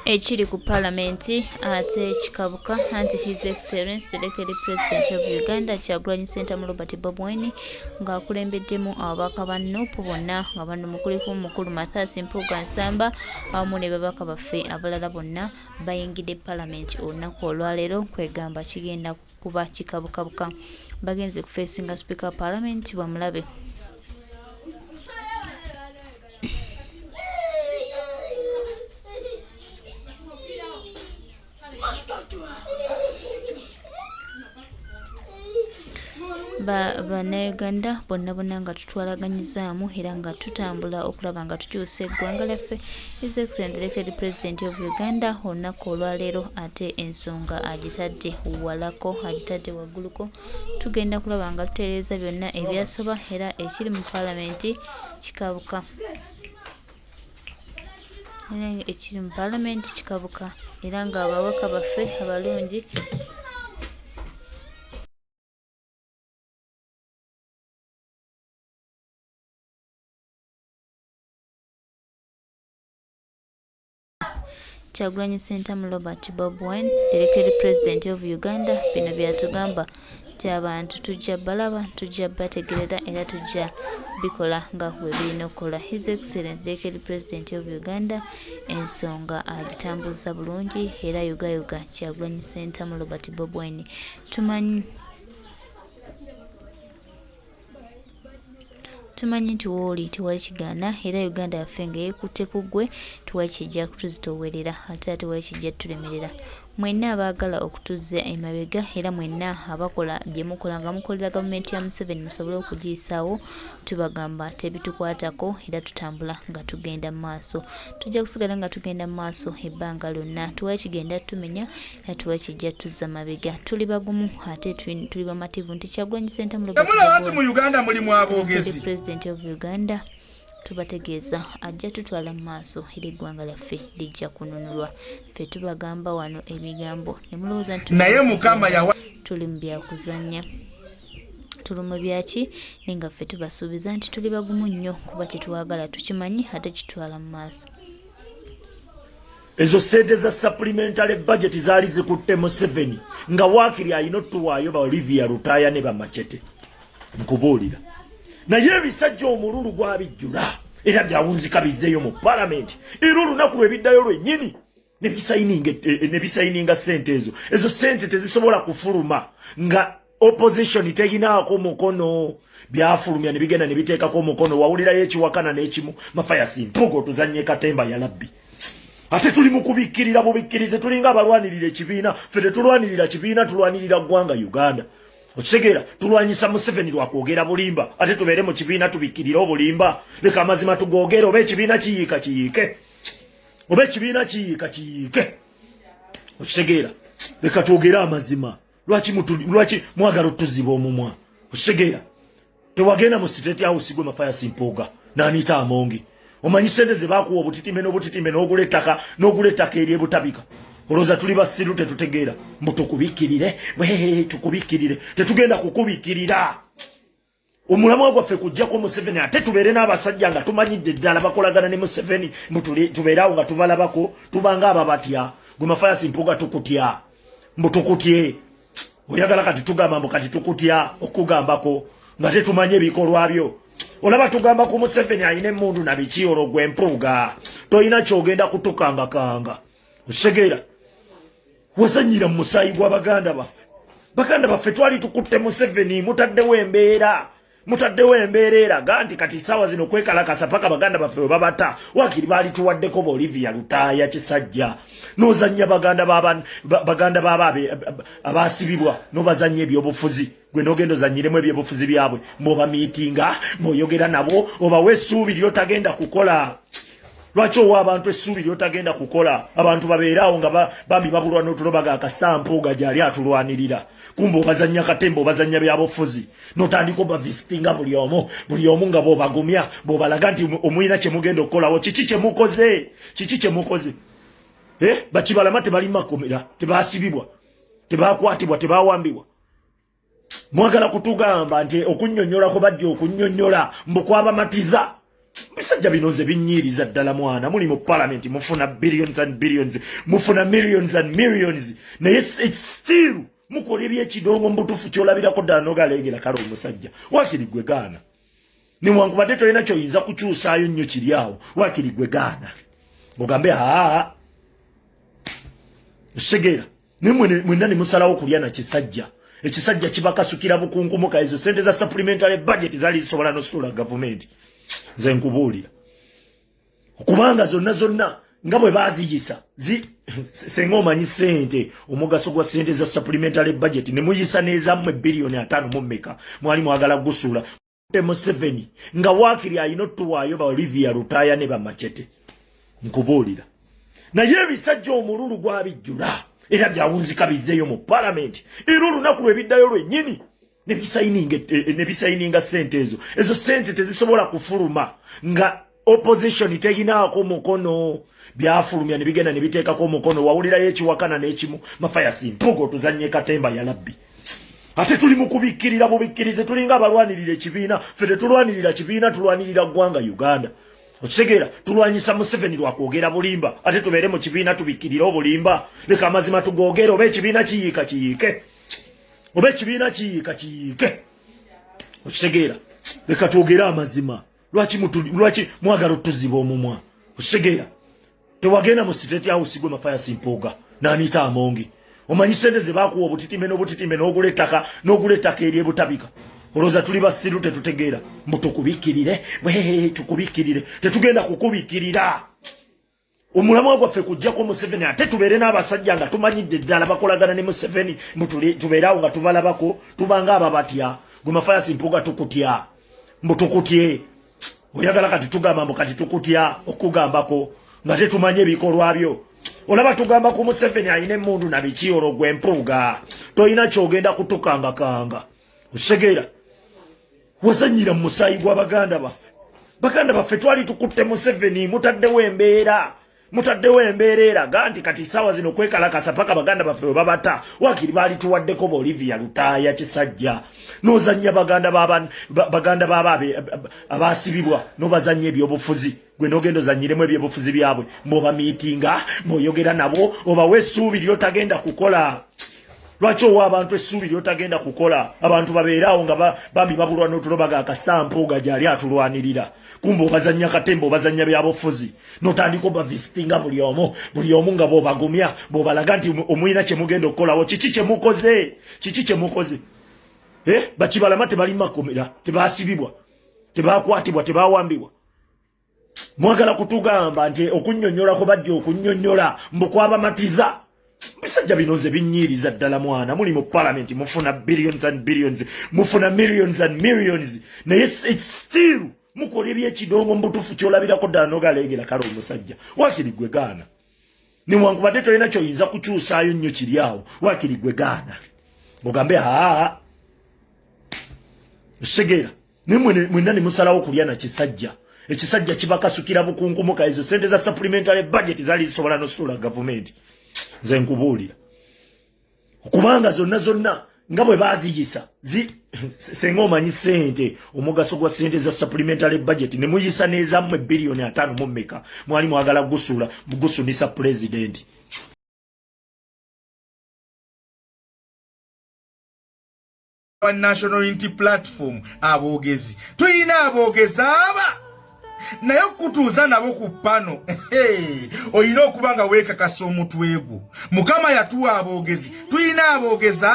Ekili ku Parliamentary ate kikabuka anti His Excellency the Deputy President of Uganda Kyagulanyi Ssentamu Robert Bobi ng'akulembeddemu ababaka ba NUP bonna nga bano mukuliko Mukulu Mathias Mpuuga Nsamba awamu ne babaka baffe abalala bonna bayingidde Parliament olunaku olwaleero kwegamba kigenda kuba kikabukabuka. Bagenze kufeesinga Speaker wa Parliament bamulabe. Bannayuganda bonna nga tutwalaganyizaamu era nga tutambula okulaba nga tukyusa eggwanga lyaffe. His Excellency the Deputy President of Uganda olunaku olwaleero ate ensonga agitadde walako agitadde wagguluko. Tugenda kulaba nga tutereeza byonna ebyasoba era ekiri mu Parliament kikabuka. Ekiri mu Parliament kikabuka era nga ababaka baffe abalungi Kyagulanyi Ssentamu Robert Bobi the Deputy President of Uganda bino byatugamba nti abantu tujja balaba tujja bategerera era tujja bikola nga bwe birina okukola. His Excellency the Deputy President of Uganda ensonga agitambuza bulungi era yuga Kyagulanyi Ssentamu Robert Bobi tumanyi nti wooli tewali kigaana era Uganda yaffe nga yeekutte ku ggwe tewali kijja kutuzitoowerera ate tewali kijja tulemerera. Mwenna abaagala okutuzza emabega era mwenna abakola bye mukola nga mukolera gavumenti ya Museveni musobole okugiyisaawo tubagamba tebitukwatako era tutambula nga tugenda mu maaso. Tujja kusigala nga tugenda mu maaso ebbanga lyonna tewali kigenda tumenya era tewali kijja tuzza mabega. Tuli bagumu ate tuli bamativu nti Kyagulanyi Ssentamu Robert Bobi President of Uganda tubategeeza ajja tutwala mu maaso era eggwanga lyaffe lijja kununulwa. Ffe tubagamba wano ebigambo ne mulowooza nti naye Mukama tuli mu byakuzannya tuli mu byaki naye nga ffe tubasuubiza nti tuli bagumu nnyo kuba kitwagala tukimanyi ate kitwala mu maaso. Ezo sente za supplementary budget zaali zikutte Museveni nga waakiri alina otuwaayo ba Olivia Rutaya ne bamachete nkubuulira naye ebisajja omululu gwabijjula era byawunzika bizzeeyo mu Parliament era olunaku lwebiddayo lwennyini ne bisayininga sente ezo sente tezisobola kufuluma nga opposition teginaako mukono byafulumya ne bigenda ne biteekako omukono wawulirayo ekiwakana n'ekimu Mathias Mpuuga tuzannye katemba ya labbi ate tuli mu kubikkirira bubikkirize tulinga abalwanirira ekibiina ffe tetulwanirira kibiina tulwanirira ggwanga Uganda. Okitegeera tulwanyisa Museveni lwakwogera bulimba ate tubeere mu kibiina tubikkirira obulimba leka amazima tugoogera oba ekibiina kiyiike oba ekibiina kiyiike okitegeera leka twogere amazima. Lwaki mwagala otuziba omumwa? Okitegeera tewagenda mu State House gwe Mathias Mpuuga n'Anita Amongi omanyi sente ze baakuwa obutitimbe n'ogula ettaka eri ebutabika olowooza tuli basiru tetutegeera mbu tukubikkirire tukubikkirire tetugenda kukubikkirira. Omulamwa gwaffe kujjako Museveni ate tubeere n'abasajja nga tumanyidde ddala bakolagana ne Museveni mbu tubeeraawo nga tubalabako tubanga aba batya gwe Mathias Mpuuga tukutya mbu tukutye oyagala kati tugamba mbu kati tukutya okugambako nga tetumanye ebikolwa byo. Olaba tugamba ku Museveni ayina emmundu na biki olwo gwe Mpuuga toyina kyogenda kutukangakanga. Okitegeera wazanyira mu musaayi gwa baganda baffe twali tukutte Museveni mutaddewo embeera eraga nti kati saawa zino kwekalakasa paka baganda baffe we babata wakiri baali tuwaddeko ba Olivia Rutaya kisajja n'ozannya baganda baaba abaasibibwa n'obazannya ebyobufuzi gwe n'ogenda ozanyiremu ebyobufuzi byabwe mb'oba miitinga mb'oyogera nabo obawe essuubi lyotagenda kukola. Lwaki owa abantu essuubi lyotagenda kukola abantu babeeraawo nga bambi babulwa n'otuloba ga kasita Mpuuga gyali atulwanirira kumbe obazannya katemba obazannya byabufuzi n'otandika obavisitinga buli omu nga bw'obagumya bw'obalaga nti omulina kye mugenda okukolawo kiki kye mukoze bakibalama tebali makomera tebaasibibwa tebakwatibwa tebawambibwa. Mwagala kutugamba nti okunnyonnyolako bajja okunnyonnyola mbu kwabamatiza Bisajja binoze binyiriza ddala mwana muli mu parliament mufuna billions and billions mufuna millions and millions naye still mukola ebyekidongo mbutufu kyolabirako ddala nogalegera kale omusajja wakiri gwe gaana niwankubadde tolina kyoyinza kukyusaayo nnyo kiri awo wakiri gwe gaana ogambe haa segera mwenna ne musalawo kulya na kisajja ekisajja kibakasukira bukunkumuka ezo sente za supplementary budget zali zisobola n'osuula gavumenti nze nkubuulira okubanga zonna nga bwe baaziyisa senga omanyi sente omugaso gwa sente za supplementary budget ne muyisa n'ezammwe biliyoni 5 mu mmeka mwali mwagala gusuula Museveni nga waakiri ayina otuwaayo ba Olivia Lutaaya ne bamachete nkubuulira naye ebisajja omululu gwabijjula era byawunzika bizzeeyo mu parliament era olunaku lwebiddayo lwennyini ne bisayininga sente ezo sente tezisobola kufuluma nga opposition teginaako mukono byafulumya ne bigenda ne biteekako mukono wawulirayo ekiwakana n'ekimu mafayasi mpugo tuzanye katemba ya labbi ate tuli mu kubikkirira bubikkirize tulinga abalwanirira ekibiina ffe tetulwanirira kibiina tulwanirira ggwanga Uganda okitegeera tulwanyisa Museveni lwakwogera bulimba ate tubeere mu kibiina tubikkirire obulimba leka amazima tugoogere oba ekibiina kiyiike oba ekibiina kiyiike okitegeera leka twogere amazima lwaki mwagala otuziba omumwa okitegeera tewagenda mu state house gwe mafayasi mpuuga n'aniita amongi omanyi sente ze baakuwa obutitime n'ogula ettaka eryebutabika olowooza tuli basiru tetutegeera mbu tukubikkirire tukubikkirire tetugenda kukubikkirira omulamwa gwaffe kujjako Museveni ate tubeere n'abasajja nga tumanyidde ddala bakolagana ne Museveni mbu tubeere awo nga tubalabako tubanga aba batya gwe mafayasi mpuuga tukutya mbu tukutye oyagala kati tugamba mbu kati tukutya okugambako nga tetumanye ebikolwa byo olaba tugamba ku Museveni ayina emmundu na biki olwo gwe mpuuga toyina kyogenda kutukangakanga osegeera wazanyira mu musaayi gwa baganda baffe twali tukutte Museveni mutaddewo embeera eraga nti kati saawa zino kwekalakasa paka baganda baffe we babata wakiri baali tuwaddeko ba Olivia Lutaaya kisajja n'ozannya baganda baba abaasibibwa n'obazannya ebyobufuzi gwe n'ogenda ozanyiremu ebyobufuzi byabwe mb'oba miitinga mb'oyogera nabo obawe essuubi lyotagenda kukola lwaki owa abantu essuubi lyotagenda kukola abantu babeeraawo nga bambi babulwa n'otuloba ga kasita mpuuga gyali atulwanirira kumba obazannya katemba obazannya byabufuzi n'otandika obavisitinga buli omu nga bw'obagumya bw'obalaga nti omulina kye mugenda okukolawo kiki kye mukoze bakibalama tebali makomera tebaasibibwa tebakwatibwa tebawambibwa mwagala kutugamba nti okunnyonnyolako bajja okunnyonnyola mbukwabamatiza bisajja binoze binyiriza ddala mwana muli mu parliament mufuna billions and billions mufuna millions and millions naye still mukola ebyekidongo mbutufu kyolabirako ddala nogalegera kale omusajja wakiri gwe gaana niwankubadde tolina kyoyinza kukyusaayo nnyo kiri awo wakiri gwe gaana ogambe haa segera naye mwenna ne musalawo kulya na kisajja ekisajja kibakasukira bukunkumuka ezo sente za supplementary budget zali zisobola n'osuula gavumenti nze nkubuulira okubanga zonna nga bwe baaziyisa senga omanyi sente omugaso gwa sente za supplementary budget ne muyisa n'ezammwe biliyoni 5 mu mmeka mwali mwagala gusunisa pulezidenti National Unity Platform aboogezi tuyina aboogezi naye okutuuza nabo ku pano oyina okuba nga weekakasa omutwe gwo mukama yatuwa aboogezi tuyina aboogezi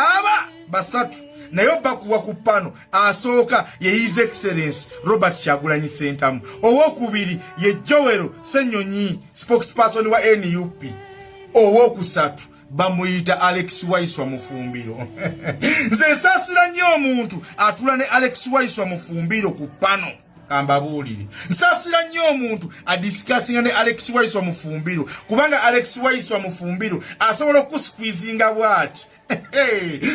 basatu naye bakuwa ku pano asooka ye His Excellency Robert Kyagulanyi Ssentamu owokubiri ye Joel Ssenyonyi spokesperson wa NUP owokusatu bamuyita Alex Waiswa Mufumbiro nze nsasira nnyo omuntu atula ne Alex Waiswa Mufumbiro ku pano kambabuulire nsasira nnyo omuntu adiscussing ne Alex Waiswa Mufumbiro kubanga Alex Waiswa Mufumbiro asobola okusqueezinga bwati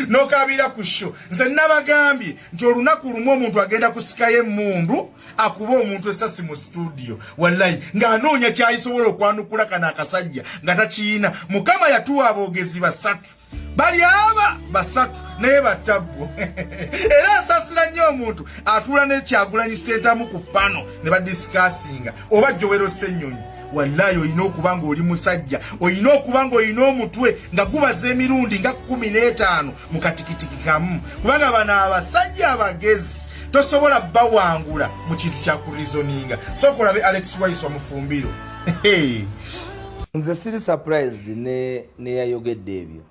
Nokabira ku show nze nabagambye nti olunaku lumu omuntu agenda kusikayo emmundu akuba omuntu esasi mu studio wallahi ng'anoonya kyayisobola okwanukula kana akasajja nga takiina. Mukama yatuwa aboogezi basatu bali aba basatu naye batabbu era asasira nnyo omuntu atula ne Kyagulanyi Ssentamu ku pano ne badisikasinga oba Joero Ssenyonyi. Wallahi oyina okuba nga oli musajja, oyina okuba nga oyina omutwe nga gubaza emirundi nga 15 mu katikitiki kamu, kubanga bano abasajja abagezi tosobola bawangula mu kintu kya kurizoninga. So kolabe Alex Wise Mufumbiro. Nze siri surprised ne yayogedde ebyo.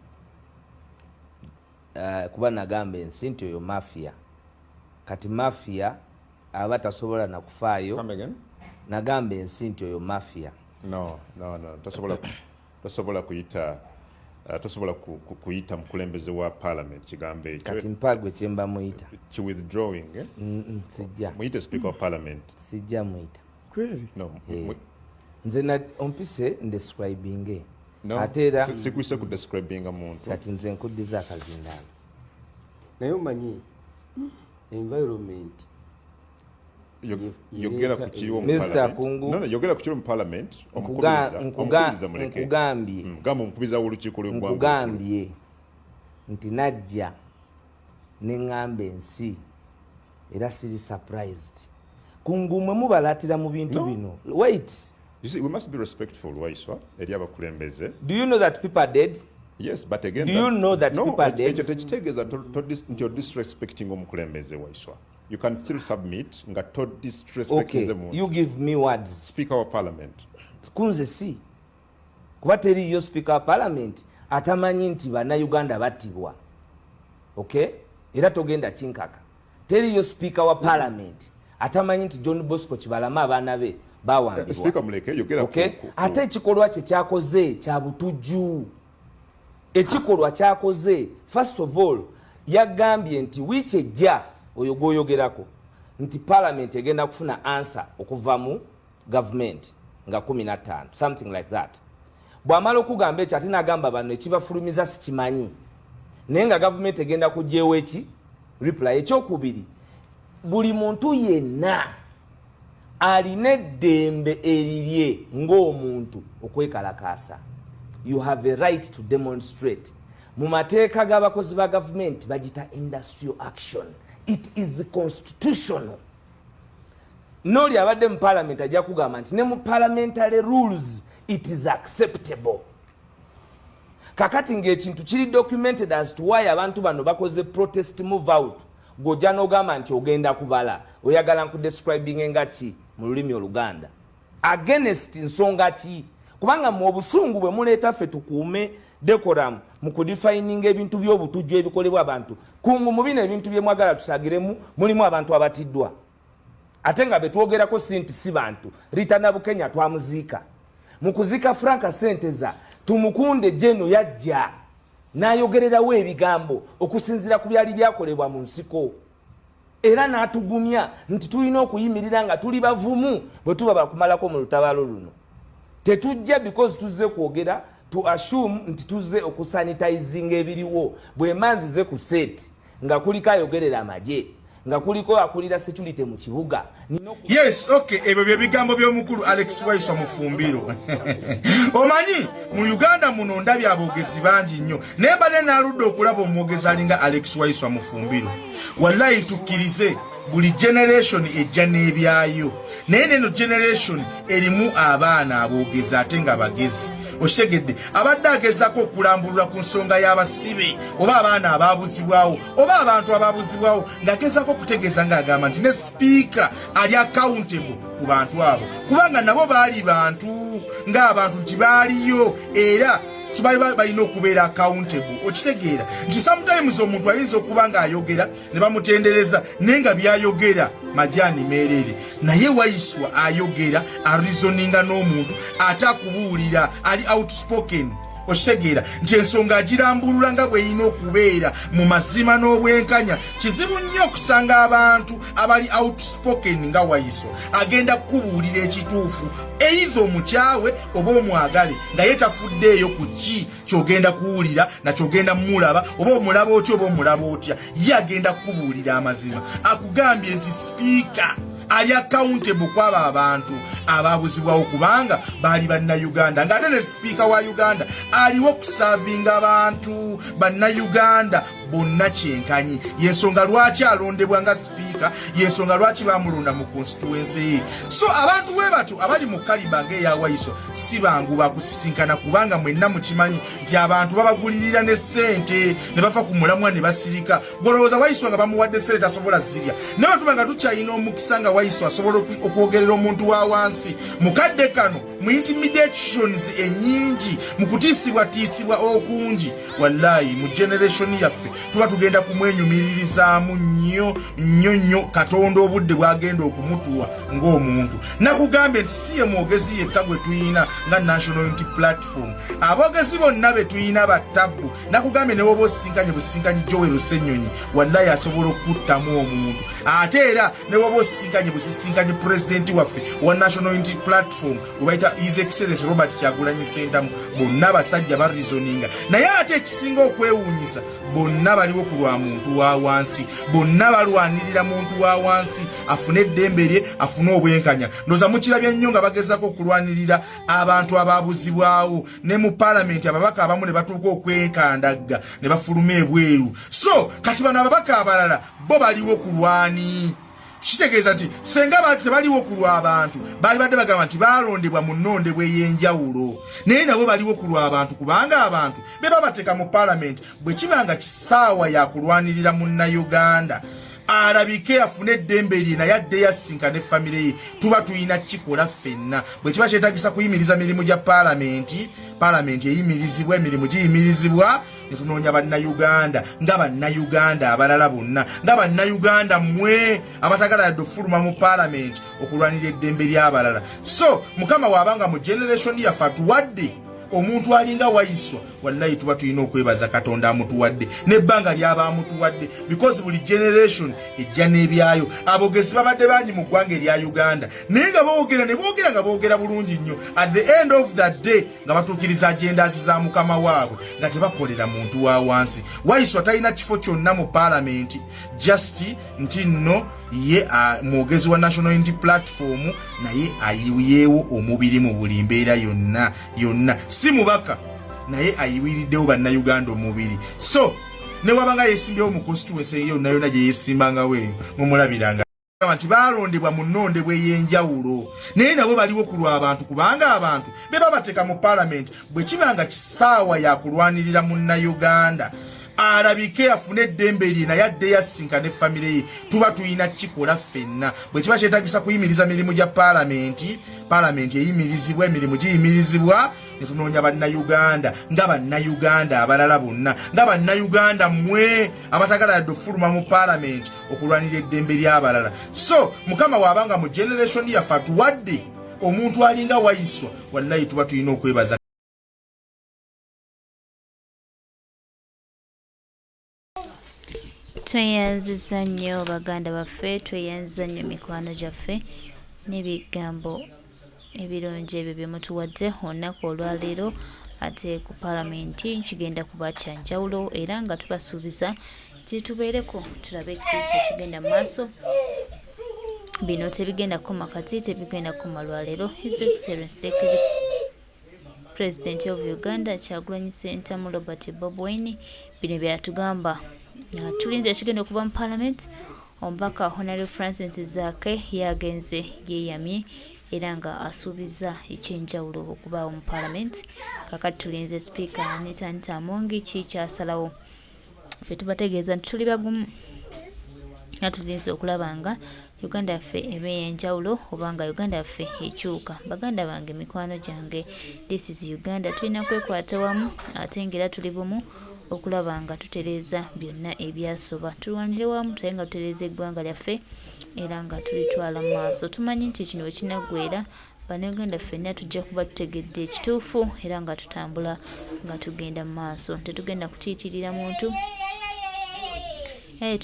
Kuba nagambe ensi nti oyo mafia. Kati mafia aba tasobola na kufaayo. Nagambe ensi nti oyo mafia. No. Tosobola kuyita kuyita mukulembeze wa parliament kigambe ekyo. Kati mpagwe kyemba muyita. Ki withdrawing Sijja. Muyite speaker of parliament. Sijja muyita. Crazy. No. Nze na ompise describing. No. Atera sikwise ku describing omuntu. Kati nze nkuddiza akazindalo. Nayo manyi environment yogera ku kiri mu Mr. Kungu. No, yogera ku kiri mu parliament. Omukubiza muleke. Nkugambye. Gamba omukubiza w'olukiiko lw'eggwanga. Nkugambye nti najja neŋŋamba ensi era siri surprised. Kungu mwe mubalatira mu bintu bino. Wait. You see, we must be respectful, Waiswa. Do you know that people are dead? Yes, but again, do you know that people are dead? You're disrespecting Omukulembeze, Waiswa. You can still submit. Okay, you give me words. Speaker of Parliament. Kunze si. Kuba teriyo Speaker of Parliament atamanyi nti bannayuganda battibwa. Okay? Era togenda kinkaka. Teriyo Speaker wa Parliament atamanyi nti John Bosco Kibalama abaana be bawambibwa. Speaker muleke yogera okay? Ate ekikolwa kye kyakoze kya butujju. Ekikolwa kyakoze first of all yagambye nti wiiki ejja oyo gwoyogerako nti parliament egenda kufuna answer okuva mu government nga 15 something like that. Bw'amala okugamba ekyo ate n'agamba bano ekibafulumiza sikimanyi naye nga government egenda kugyewo eki reply. Ekyokubiri, buli muntu yenna alina eddembe erirye ng'omuntu okwekalakaasa. You have a right to demonstrate. Mu mateeka g'abakozi ba government bagita industrial action. It is constitutional. Noli abadde mu parliament ajja kugamba nti ne mu parliamentary rules it is acceptable. Kakati ng'ekintu kiri documented as to why abantu bano bakoze protest move out. Gojja n'ogamba nti ogenda kubala. Oyagala nkudescribing nga ki mu lulimi Oluganda. Against nsonga ki? Kubanga mu obusungu bwe muleeta ffe tukuume decorum mu kudefining ebintu by'obutujju ebikolebwa abantu. Kungu mu bino ebintu bye mwagala tusagiremu mulimu abantu abatiddwa. Ate nga betwogerako sinti si bantu. Rita Nabukenya twamuziika. Mu kuziika Franka Senteza tumukunde Jeno yajja n'ayogererawo ebigambo okusinzira ku byali byakolebwa mu nsiko. Era n'atugumya nti tulina okuyimirira nga tuli bavumu bwe tuba bakumalako mu lutabaalo luno. Tetujja because tuzze kwogera to assume nti tuzze okusanitizing ebiriwo bwe manzize ku set nga kuliko ayogerera amagye nga kuliko akulira security mu kibuga. Yes, okay, ebyo bye bigambo by'omukulu Alex Wise Mufumbiro. Omanyi mu Uganda muno ndabye aboogezi bangi nnyo naye bane naludde okulaba omwogezi alinga Alex Wise Mufumbiro. Wallahi tukkirize buli generation ejja n'ebyayo naye neno generation erimu abaana aboogezi ate nga bagezi. Oshegedde abadde agezako okulambulula ku nsonga y'abasibe oba abaana abaabuzibwawo oba abantu abaabuzibwawo ng'agezako okutegeeza ng'agamba nti ne speaker ali accountable ku bantu abo kubanga nabo baali bantu ng'abantu nti baaliyo era balina okubeera accountable. Okitegeera nti sometimes omuntu ayinza okuba ng'ayogera ne bamutendereza naye nga byayogera majani merere naye Waiswa ayogera arizoninga n'omuntu ate akubuulira ali outspoken okitegeera nti ensonga agirambulula nga bw'erina okubeera mu mazima n'obwenkanya. Kizibu nnyo okusanga abantu abali outspoken nga Wayiso agenda kukubuulira ekituufu eitha omukyawe oba omwagale nga ye tafuddeeyo ku ki ky'ogenda kuwulira nakyogenda mulaba oba omulaba otya oba omulaba otya, ye agenda kukubuulira amazima. Akugambye nti sipiika ali accountable kwaba abantu ababuzibwawo kubanga baali bannayuganda, ng'ate ne sipiika wa Uganda aliwo okusavinga abantu bannayuganda bonna kyenkanyi. Yensonga lwaki alondebwa nga sipiika, yensonga lwaki bamulonda mu constituency ye. So abantu bwe batyo abali mu kaliba ng'eya Wayiso si bangu bakusisinkana kubanga mwenna mukimanyi nti abantu babagulirira ne ssente ne bafa ku mulamwa ne basirika. Golowooza Wayiso nga bamuwadde ssente tasobola zirya. Ne batuba nga tukyalina omukisa nga Wayiso asobola okwogerera omuntu wa wansi. Mukadde kano mu intimidations ennyingi, mu kutiisibwatiisibwa okungi, wallahi mu generation yaffe tuba tugenda kumwenyumiririzaamu nnyo Katonda obudde bwagenda okumutuwa ng'omuntu. Nakugambye nti si ye mwogezi yekka gwe tuyina nga National Unity Platform. Aboogezi bonna be tuyina battabu. Nakugambye ne woba osinkanye businkanye Joel Ssenyonyi, wallahi asobola okuttamu omuntu. Ate era ne woba osinkanye busisinkanye pulezidenti waffe wa National Unity Platform we bayita His Excellency Robert Kyagulanyi Ssentamu, bonna basajja barizoninga. Naye ate ekisinga okwewuunyisa, bonna baliwo ku lwa muntu wa wansi, bonna balwanirira muntu wa wansi afune eddembe lye, afune obwenkanya. Ndowooza mukirabye nnyo nga bagezako okulwanirira abantu ababuzibwawo ne mu Parliament ababaka abamu ne batuuka okwekandagga ne bafuluma ebweru. So kati bano ababaka abalala bo baliwo ku lwani. Kitegeeza nti senga abantu tebaliwo ku lw'abantu baali badde bagamba nti balondebwa mu nnondebwa ey'enjawulo, naye nabo baliwo ku lw'abantu kubanga abantu be babateeka mu Parliament bwe kibanga kisaawa ya kulwanirira munnayuganda alabike afune eddembe lye naye adde yasinkane famire ye, tuba tulina kikola ffenna. Bwe kiba kyetagisa kuyimiriza mirimu gya Parliament eyimirizibwa, emirimu giyimirizibwa ne tunoonya bannayuganda nga bannayuganda abalala bonna, nga bannayuganda mmwe abatagala yadde ofuluma mu Parliament okulwanira eddembe ly'abalala. So Mukama wabanga mu generation yaffe atuwadde omuntu alinga Wayiso, wallahi tuba tulina okwebaza Katonda amutuwadde n'ebbanga ly'aba amutuwadde, because buli generation ejja n'ebyayo. Abogezi babadde bangi mu ggwanga erya Uganda naye nga boogera ne boogera nga boogera bulungi nnyo, at the end of that day nga batuukiriza agendazi za Mukama waabwe nga tebakolera muntu wa wansi. Wayiso atalina kifo kyonna mu Parliament, just nti nno ye mwogezi wa National Unity Platform naye ayiyeewo omubiri mu buli mbeera yonna. Si mubaka naye ayiwiriddewo bannayuganda omubiri. So ne wabanga yesimbyewo mu constituency yonna gye yesimbangawo eyo mumulabiranga nti balondebwa mu nnondebwa ey'enjawulo, naye nabo baliwo ku lw'abantu kubanga abantu be babateeka mu Parliament bwe kibanga kisaawa ya kulwanirira munnayuganda alabike afune eddembe lye naye adde yasinkane famire ye, tuba tulina kikola ffenna. Bwe kiba kyetagisa kuyimiriza mirimu gya Parliament eyimirizibwa, emirimu giyimirizibwa ne tunoonya bannayuganda nga bannayuganda abalala bonna, nga bannayuganda mmwe abatagala yadde ofuluma mu Parliament okulwanira eddembe ly'abalala. So Mukama wabanga mu generation yaffe atuwadde omuntu alinga Wayiso, wallahi tuba tulina okwebaza. Tweyanziza nnyo baganda baffe, tweyanziza nnyo mikwano gyaffe n'ebigambo ebirungi ebyo bye mutuwadde olunaku olwaleero. Ate ku Parliament kigenda kuba kyanjawulo era nga tubasuubiza nti tubeereko tulabe ki ekigenda mu maaso. Bino tebigenda kukoma kati, tebigenda kukoma lwaleero. His Excellency Ekili President of Uganda Kyagulanyi Ssentamu Robert Bobi bino byatugamba. Tulinze ekigenda okuva mu Parliament. Omubaka Honorable Francis Zaake yagenze yeeyamye era nga asuubiza ekyenjawulo okubaawo mu Parliament. Kakati tulinze Speaker Anita Amongi kikyasalawo. Ffe tubategeeza nti tuli bagumu nga tulinze okulaba nga Uganda yaffe eba ey'enjawulo oba nga Uganda yaffe ekyuka. Baganda bange, mikwano gyange, this is Uganda. Tulina kwekwata wamu ate ng'era tuli bumu okulaba nga tutereeza byonna ebyasoba. Tulwanire wamu tulabe nga tutereeza eggwanga lyaffe era nga tulitwala mu maaso. Tumanyi nti kino bwe kinaggweera bannayuganda ffenna tujja kuba tutegedde ekituufu era nga tutambula nga tugenda mu maaso. Tetugenda kutiitirira muntu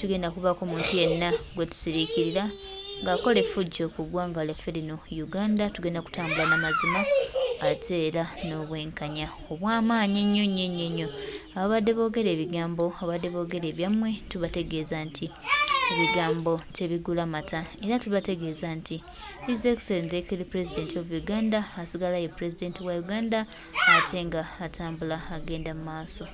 tugenda kubaako muntu yenna gwe tusiriikirira ng'akola effujjo ku ggwanga lyaffe lino Uganda. Tugenda kutambula n'amazima ate era n'obwenkanya obw'amaanyi ennyo. Ababadde boogera ebigambo, abadde boogera ebyammwe, tubategeeza nti ebigambo tebigula mata era tubategeeza nti His Excellency Ekili President of Uganda asigala ye President wa Uganda ate nga atambula agenda mu maaso.